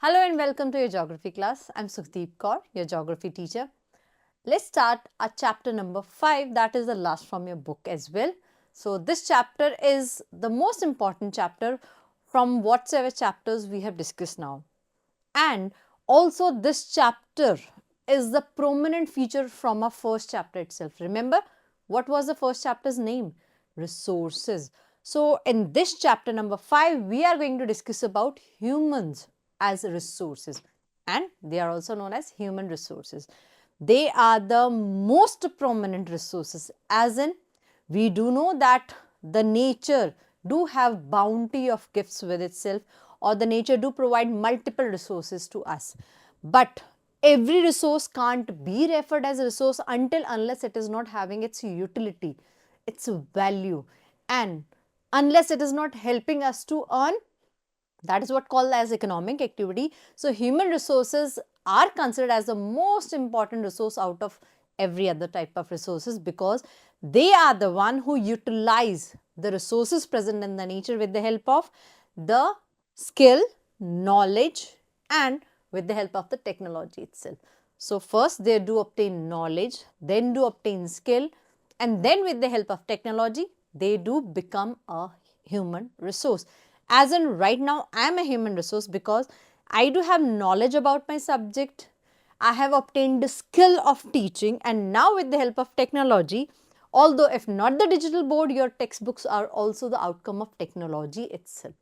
Hello and welcome to your geography class. I'm Sukhdeep Kaur, your geography teacher. Let's start our chapter number 5, that is the last from your book as well. So this chapter is the most important chapter from whatsoever chapters we have discussed now. And also this chapter is the prominent feature from our first chapter itself. Remember, what was the first chapter's name? Resources. So in this chapter number 5, we are going to discuss about humans as resources, and they are also known as human resources. They are the most prominent resources, as in we do know that the nature do have bounty of gifts with itself, or the nature do provide multiple resources to us. But every resource can't be referred as a resource until unless it is not having its utility, its value, and unless it is not helping us to earn. That is what called as economic activity. So human resources are considered as the most important resource out of every other type of resources, because they are the one who utilize the resources present in the nature with the help of the skill, knowledge, and with the help of the technology itself. So first they do obtain knowledge, then do obtain skill, and then with the help of technology they do become a human resource. As in right now I am a human resource because I do have knowledge about my subject, I have obtained the skill of teaching, and now with the help of technology, although if not the digital board, your textbooks are also the outcome of technology itself.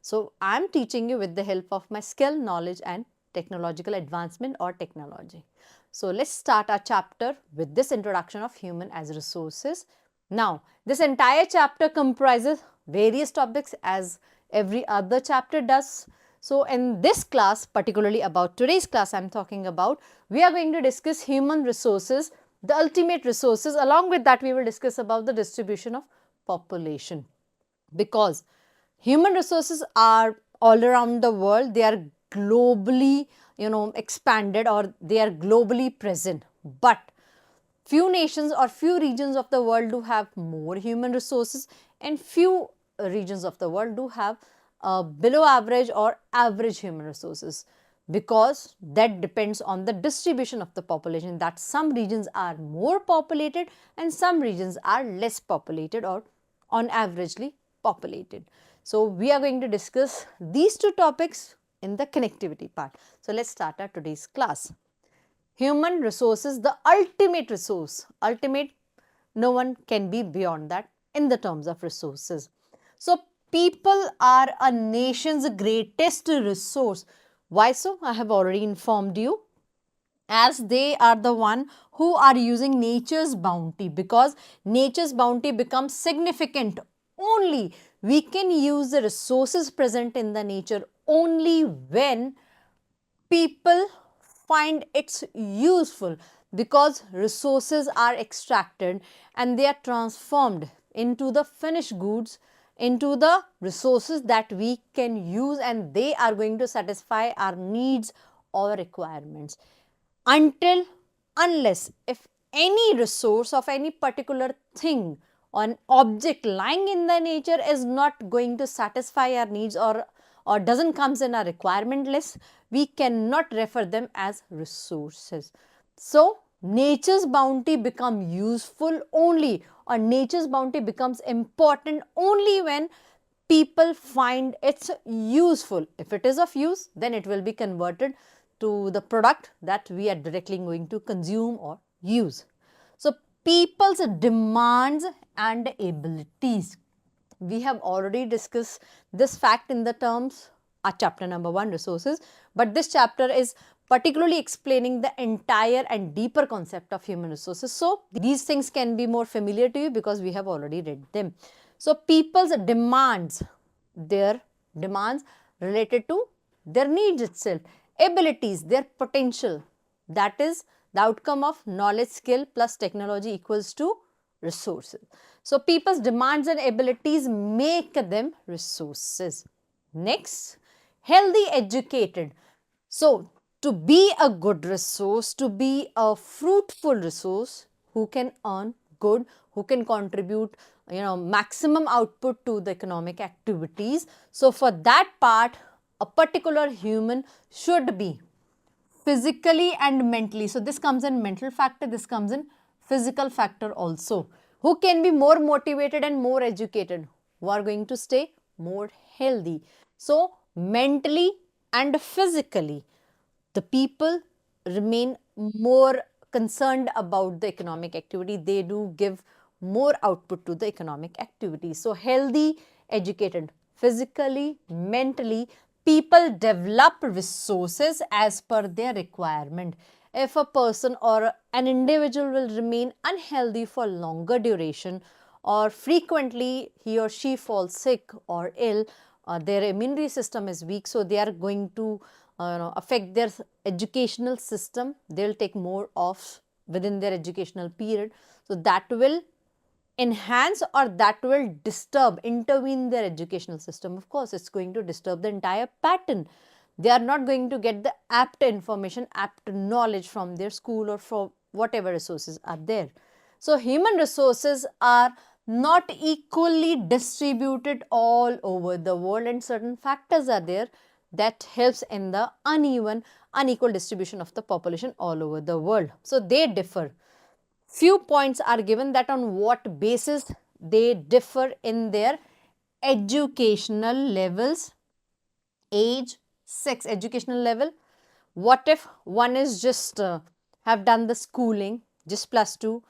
So I am teaching you with the help of my skill, knowledge, and technological advancement or technology. So let's start our chapter with this introduction of human as resources. Now this entire chapter comprises various topics as every other chapter does. So in this class, particularly about today's class I am talking about, we are going to discuss human resources, the ultimate resources. Along with that we will discuss about the distribution of population, because human resources are all around the world. They are globally expanded, or they are globally present, but few nations or few regions of the world do have more human resources, and few regions of the world do have below average or average human resources, because that depends on the distribution of the population, that some regions are more populated and some regions are less populated or on averagely populated. So we are going to discuss these two topics in the connectivity part. So let's start our today's class. Human resources, the ultimate resource. Ultimate, no one can be beyond that in the terms of resources. So people are a nation's greatest resource. Why so? I have already informed you. As they are the one who are using nature's bounty, because nature's bounty becomes significant only, we can use the resources present in the nature only when people find it's useful, because resources are extracted and they are transformed into the finished goods, into the resources that we can use, and they are going to satisfy our needs or requirements. Until unless if any resource of any particular thing or an object lying in the nature is not going to satisfy our needs, or doesn't comes in our requirement list, we cannot refer them as resources. So nature's bounty become useful only, or nature's bounty becomes important only when people find it's useful. If it is of use, then it will be converted to the product that we are directly going to consume or use. So people's demands and abilities, we have already discussed this fact in the terms chapter number 1, resources, but this chapter is particularly explaining the entire and deeper concept of human resources. So these things can be more familiar to you because we have already read them. So people's demands, their demands related to their needs itself, abilities, their potential, that is the outcome of knowledge, skill plus technology equals to resources. So people's demands and abilities make them resources. Next, healthy, educated. So to be a good resource, to be a fruitful resource, who can earn good, who can contribute maximum output to the economic activities. So for that part, a particular human should be physically and mentally. So this comes in mental factor, this comes in physical factor also. Who can be more motivated and more educated? Who are going to stay more healthy? So mentally and physically, the people remain more concerned about the economic activity. They do give more output to the economic activity. So healthy, educated, physically, mentally, people develop resources as per their requirement. If a person or an individual will remain unhealthy for longer duration, or frequently he or she falls sick or ill, their immunity system is weak, so they are going to affect their educational system. They'll take more off within their educational period. So that will enhance or that will disturb, intervene their educational system. Of course, it's going to disturb the entire pattern. They are not going to get the apt information, apt knowledge from their school or from whatever resources are there. So human resources are not equally distributed all over the world, and certain factors are there that helps in the unequal distribution of the population all over the world. So they differ. Few points are given that on what basis they differ in their educational levels, age, sex, educational level. What if one is just have done the schooling, just +2,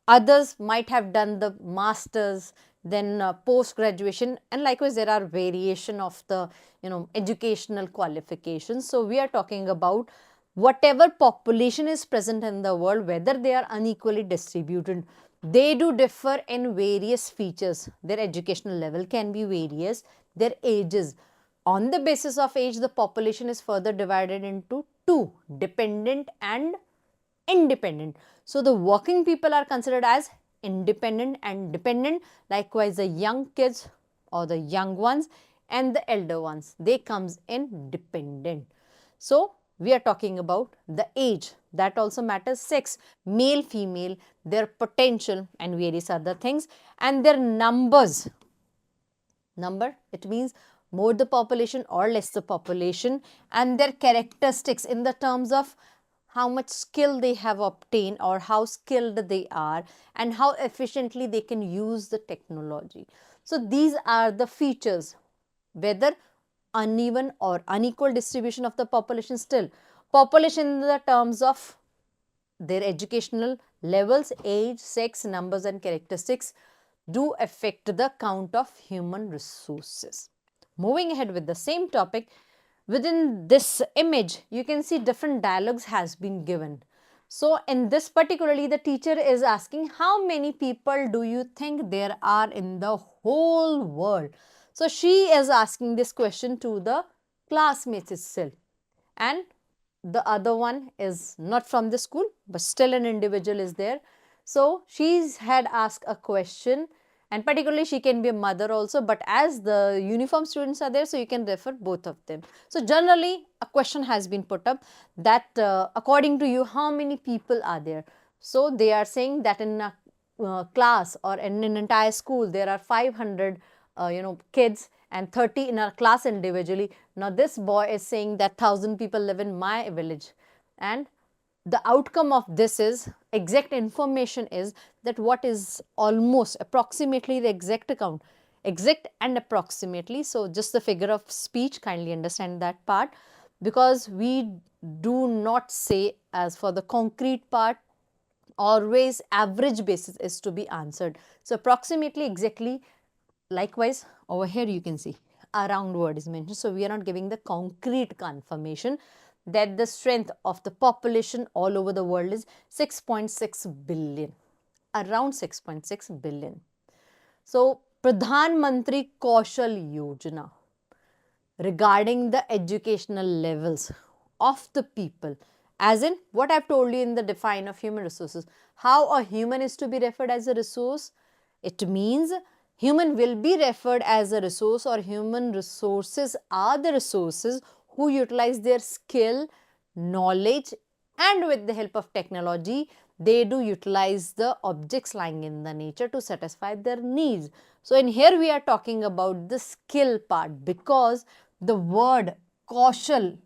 others might have done the masters, then post graduation, and likewise there are variation of the educational qualifications. So we are talking about whatever population is present in the world, whether they are unequally distributed, they do differ in various features. Their educational level can be various, their ages. On the basis of age, the population is further divided into two, dependent and independent. So the working people are considered as independent and dependent. Likewise, the young kids or the young ones and the elder ones, they comes in dependent. So we are talking about the age, that also matters, sex, male, female, their potential and various other things, and their numbers. Number, it means more the population or less the population, and their characteristics in the terms of how much skill they have obtained or how skilled they are and how efficiently they can use the technology. So these are the features, whether uneven or unequal distribution of the population. Still, population in the terms of their educational levels, age, sex, numbers and characteristics do affect the count of human resources. Moving ahead with the same topic, within this image you can see different dialogues has been given. So in this particularly, the teacher is asking, how many people do you think there are in the whole world? So she is asking this question to the classmates itself, and the other one is not from the school, but still an individual is there. So she's had asked a question, and particularly she can be a mother also, but as the uniform students are there, so you can refer both of them. So generally a question has been put up that according to you, how many people are there? So they are saying that in a class or in an entire school there are 500 kids and 30 in a class individually. Now this boy is saying that 1000 people live in my village, and the outcome of this is, exact information is that what is almost approximately the exact count, exact and approximately. So just the figure of speech, kindly understand that part, because we do not say as for the concrete part, always average basis is to be answered. So approximately, exactly. Likewise, over here you can see around word is mentioned. So we are not giving the concrete confirmation that the strength of the population all over the world is 6.6 billion, around 6.6 billion. So Pradhan Mantri Kaushal Yojana, regarding the educational levels of the people, as in what I have told you in the define of human resources, how a human is to be referred as a resource. It means human will be referred as a resource, or human resources are the resources who utilize their skill, knowledge, and with the help of technology they do utilize the objects lying in the nature to satisfy their needs. So in here we are talking about the skill part, because the word kaushal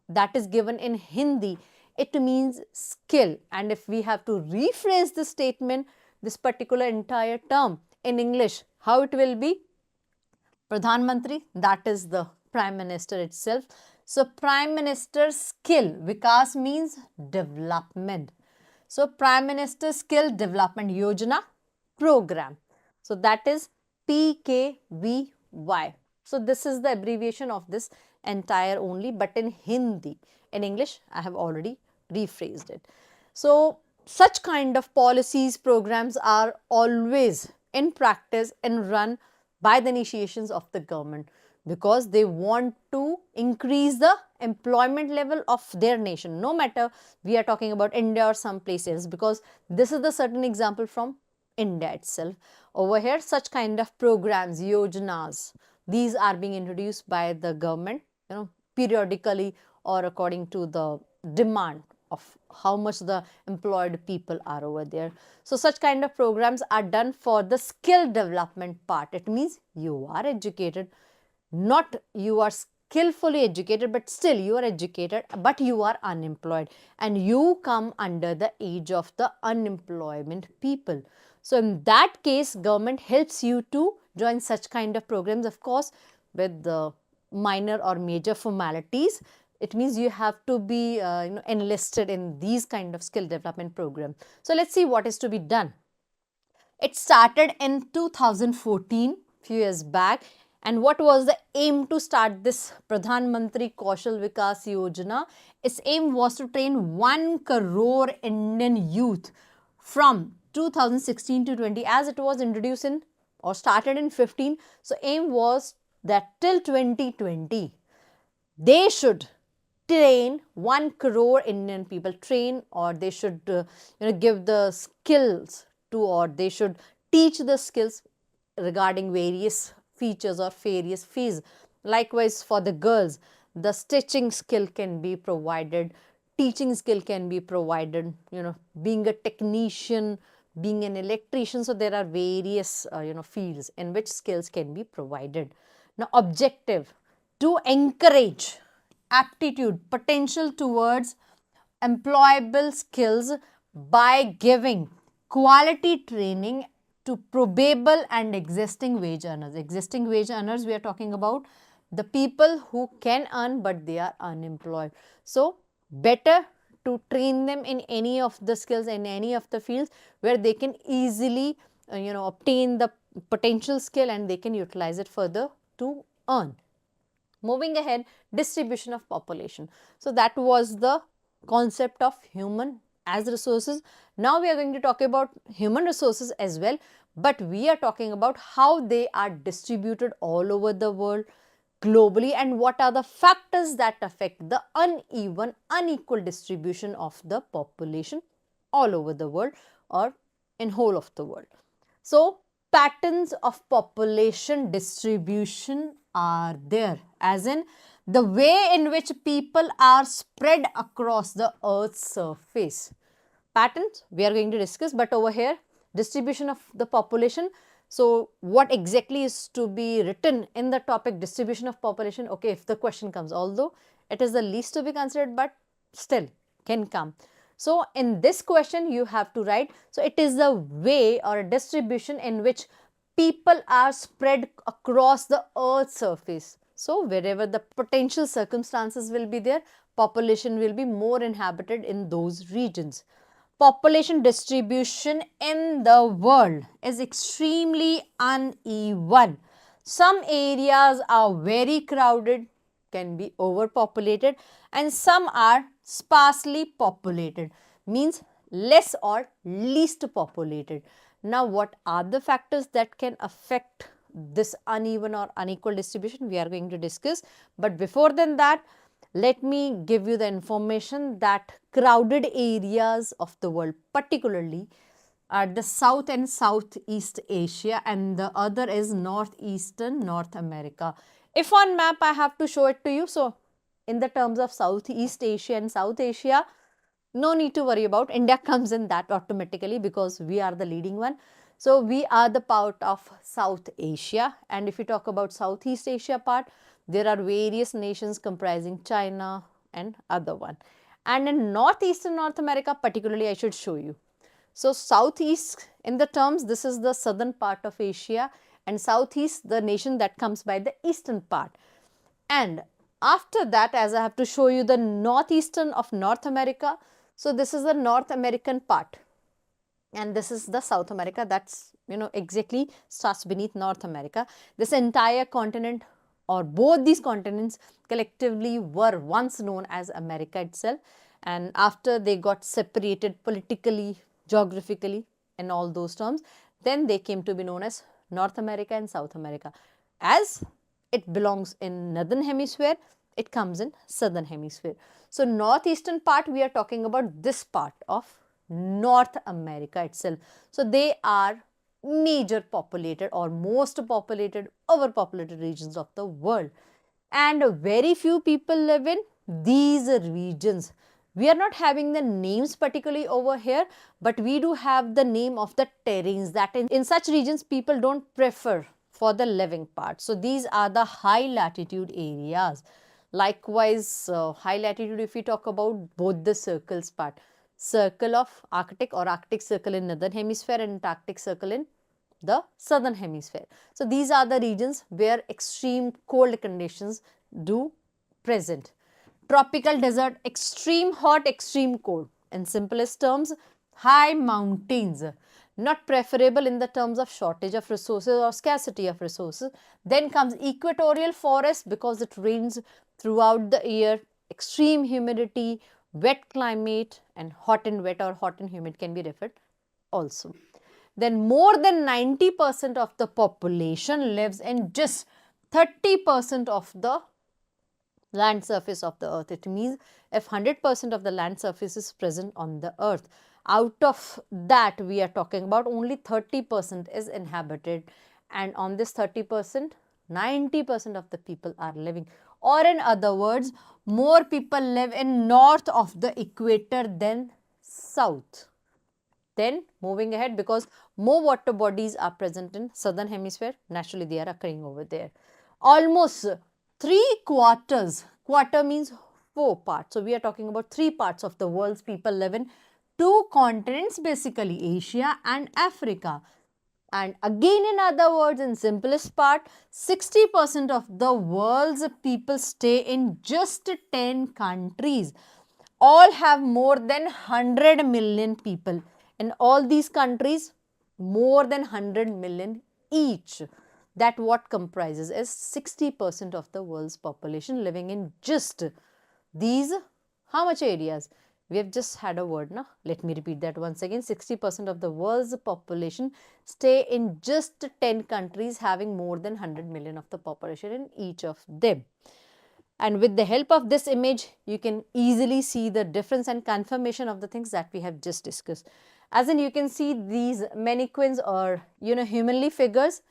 that is given in Hindi, it means skill. And if we have to rephrase this statement, this particular entire term in English, how it will be? Pradhan Mantri, that is the Prime Minister itself. So Prime Minister's skill, Vikas means development. So Prime Minister Skill Development Yojana program. So that is PKVY. So this is the abbreviation of this entire only, but in Hindi. In English, I have already rephrased it. So such kind of policies, programs are always in practice and run by the initiations of the government, because they want to increase the employment level of their nation, no matter we are talking about India or some places, because this is the certain example from India itself. Over here, such kind of programs, yojanas, these are being introduced by the government, periodically or according to the demand of how much the employed people are over there. So such kind of programs are done for the skill development part. It means you are educated, not you are skillfully educated, but still you are educated, but you are unemployed, and you come under the age of the unemployment people. So in that case, government helps you to join such kind of programs, of course, with the minor or major formalities. It means you have to be enlisted in these kind of skill development program. So let's see what is to be done. It started in 2014, few years back. And what was the aim to start this Pradhan Mantri Kaushal Vikas Yojana? Its aim was to train 1 crore Indian youth from 2016 to 20, as it was introduced in or started in 15. So aim was that till 2020, they should train 1 crore Indian people, train, or they should give the skills to, or they should teach the skills regarding various features or various fees. Likewise, for the girls, the stitching skill can be provided, teaching skill can be provided, being a technician, being an electrician. So there are various fields in which skills can be provided. Now objective, to encourage aptitude, potential towards employable skills by giving quality training to probable and existing wage earners. Existing wage earners, we are talking about the people who can earn but they are unemployed. So better to train them in any of the skills, in any of the fields where they can easily obtain the potential skill and they can utilize it further to earn. Moving ahead, distribution of population. So that was the concept of human as resources. Now we are going to talk about human resources as well, but we are talking about how they are distributed all over the world globally, and what are the factors that affect the uneven, unequal distribution of the population all over the world or in whole of the world. So patterns of population distribution are there, as in the way in which people are spread across the earth's surface. Patterns we are going to discuss, but over here distribution of the population. So what exactly is to be written in the topic distribution of population? Okay, if the question comes, although it is the least to be considered, but still can come. So in this question you have to write, so it is the way or a distribution in which people are spread across the earth's surface. So wherever the potential circumstances will be there, population will be more inhabited in those regions. Population distribution in the world is extremely uneven. Some areas are very crowded, can be overpopulated, and some are sparsely populated, means less or least populated. Now what are the factors that can affect this uneven or unequal distribution? We are going to discuss, but before than that, let me give you the information that crowded areas of the world, particularly are the South and Southeast Asia, and the other is Northeastern North America. If on map I have to show it to you, so in the terms of Southeast Asia and South Asia, no need to worry about, India comes in that automatically because we are the leading one. So we are the part of South Asia, and if you talk about Southeast Asia part, There are various nations comprising China and other one. And in northeastern North America particularly, I should show you. So southeast in the terms, this is the southern part of Asia, and southeast the nation that comes by the eastern part. And after that, as I have to show you the northeastern of North America, so this is the North American part, and this is the South America, that's exactly starts beneath North America. This entire continent or both these continents collectively were once known as America itself, and after they got separated politically, geographically in all those terms, then they came to be known as North America and South America. As it belongs in northern hemisphere, it comes in southern hemisphere. So northeastern part, we are talking about this part of North America itself. So they are major populated or most populated, overpopulated regions of the world, and very few people live in these regions. We are not having the names particularly over here, but we do have the name of the terrains that in such regions people don't prefer for the living part. So these are the high latitude areas. Likewise, high latitude, if we talk about both the circles part, circle of Arctic or Arctic circle in northern hemisphere and Antarctic circle in the southern hemisphere. So these are the regions where extreme cold conditions do present. Tropical desert, extreme hot, extreme cold. In simplest terms, high mountains, not preferable in the terms of shortage of resources or scarcity of resources. Then comes equatorial forest because it rains throughout the year, extreme humidity, wet climate, and hot and wet or hot and humid can be referred also. Then more than 90% of the population lives in just 30% of the land surface of the earth. It means if 100% of the land surface is present on the earth, out of that we are talking about only 30% is inhabited, and on this 30%, 90% of the people are living, or in other words, more people live in north of the equator than south. Then moving ahead, because more water bodies are present in southern hemisphere, naturally they are occurring over there. Almost 3/4, quarter means 4 parts. So we are talking about 3 parts of the world's people live in 2 continents, basically Asia and Africa. And again, in other words, in simplest part, 60% of the world's people stay in just 10 countries. All have more than 100 million people. In all these countries, more than 100 million each. That what comprises is 60% of the world's population living in just these, how much areas? We have just had a word, na? Let me repeat that once again. 60% of the world's population stay in just 10 countries having more than 100 million of the population in each of them. And with the help of this image, you can easily see the difference and confirmation of the things that we have just discussed. As in, you can see these mannequins or, humanly figures.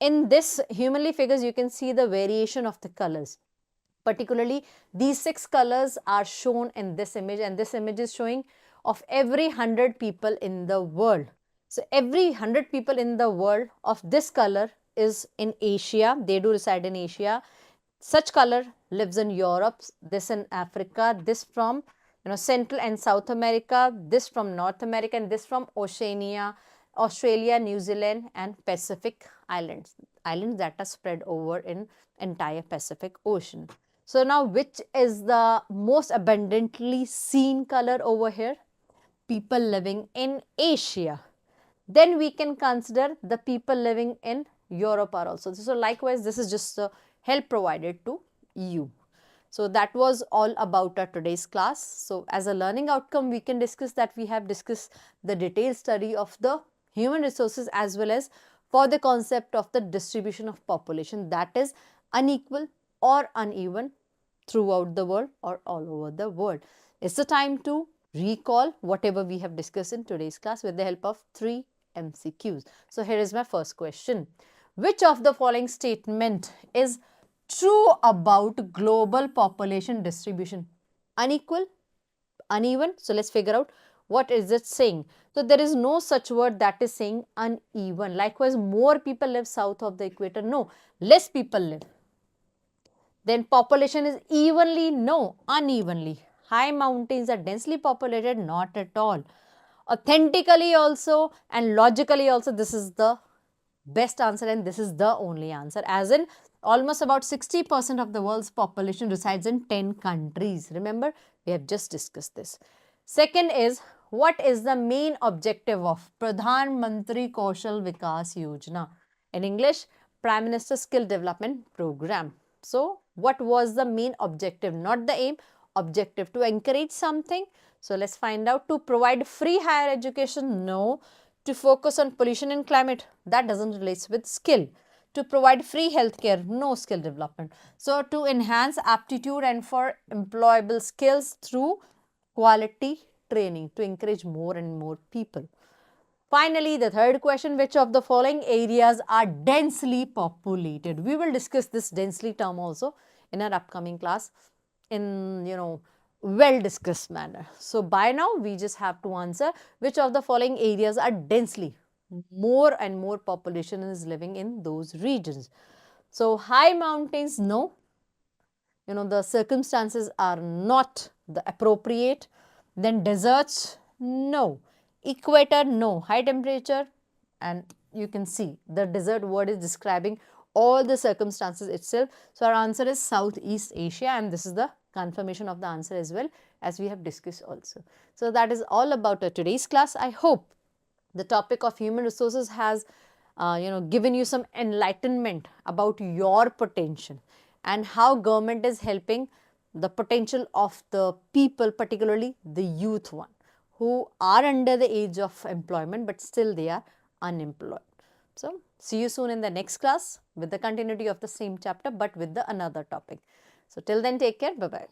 In this humanly figures, you can see the variation of the colors. Particularly, these 6 colors are shown in this image, and this image is showing of every 100 people in the world. So, every 100 people in the world of this color is in Asia. They do reside in Asia. Such color lives in Europe, this in Africa, this from Central and South America, this from North America, and this from Oceania, Australia, New Zealand, and Pacific Islands that are spread over in entire Pacific Ocean. So now, which is the most abundantly seen color over here? People living in Asia. Then we can consider the people living in Europe are also. So likewise, this is just the help provided to you. So that was all about our today's class. So as a learning outcome, we can discuss that we have discussed the detailed study of the human resources as well as for the concept of the distribution of population, that is unequal or uneven throughout the world or all over the world. It's the time to recall whatever we have discussed in today's class with the help of 3 MCQs. So here is my first question. Which of the following statement is true about global population distribution? Unequal, uneven. So let's figure out what is it saying. So there is no such word that is saying uneven. Likewise, more people live south of the equator. No, less people live. Then population is evenly? No, unevenly. High mountains are densely populated? Not at all. Authentically also and logically also, this is the best answer and this is the only answer, as in almost about 60% of the world's population resides in 10 countries. Remember, we have just discussed this. Second is, what is the main objective of Pradhan Mantri Kaushal Vikas Yojana? In English, Prime Minister Skill Development Program. So, what was the main objective? Not the aim, objective. To encourage something. So, let's find out. To provide free higher education? No. To focus on pollution and climate? That doesn't relate with skill. To provide free healthcare? No skill development. So, to enhance aptitude and for employable skills through quality training, to encourage more and more people. Finally, the third question, which of the following areas are densely populated? We will discuss this densely term also in our upcoming class in, well discussed manner. So, by now we just have to answer which of the following areas are densely, more and more population is living in those regions. So, high mountains, no. The circumstances are not the appropriate. Then deserts, no. Equator, no. High temperature, and you can see the desert word is describing all the circumstances itself. So, our answer is Southeast Asia, and this is the confirmation of the answer as well, as we have discussed also. So, that is all about today's class. I hope the topic of human resources has given you some enlightenment about your potential and how government is helping the potential of the people, particularly the youth one, who are under the age of employment but still they are unemployed. So, see you soon in the next class with the continuity of the same chapter but with the another topic. So, till then, take care. Bye-bye.